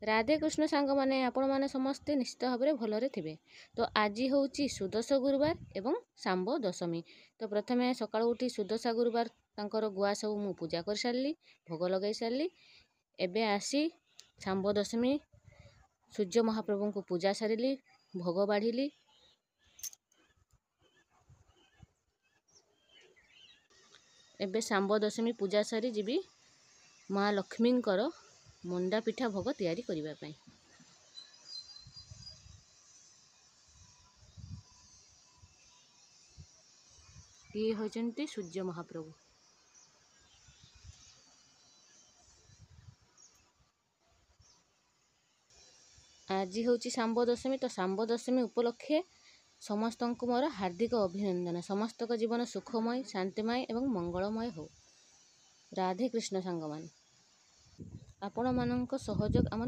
राधे कृष्ण सांग माने आपण माने समस्ते निश्चित भाव में भलरे थिबे। तो आज हूँ सुदश गुरुवार एवं सांब दशमी। तो प्रथमे सकाळ उठी सुदशा गुरुवार तांकर गुआ सब मु पूजा कर सारली, भोग लगे सारली। एबे आसी सांब दशमी सूर्य महाप्रभु को पूजा सारिली, भोग बाढ़िली। एबे सांब दशमी पूजा सारी जीवी माँ लक्ष्मी मंडा पिठा भोग तैयारी करिबा पई। ये होचंती सूर्य महाप्रभु। आज हूँ सांब दशमी। तो सांब दशमी उपलक्षे समस्त को मोर हार्दिक अभिनंदन। समस्त का जीवन सुखमय, शांतिमय एवं मंगलमय हो। राधे कृष्ण सांग मान आपण मानक सहयोग आम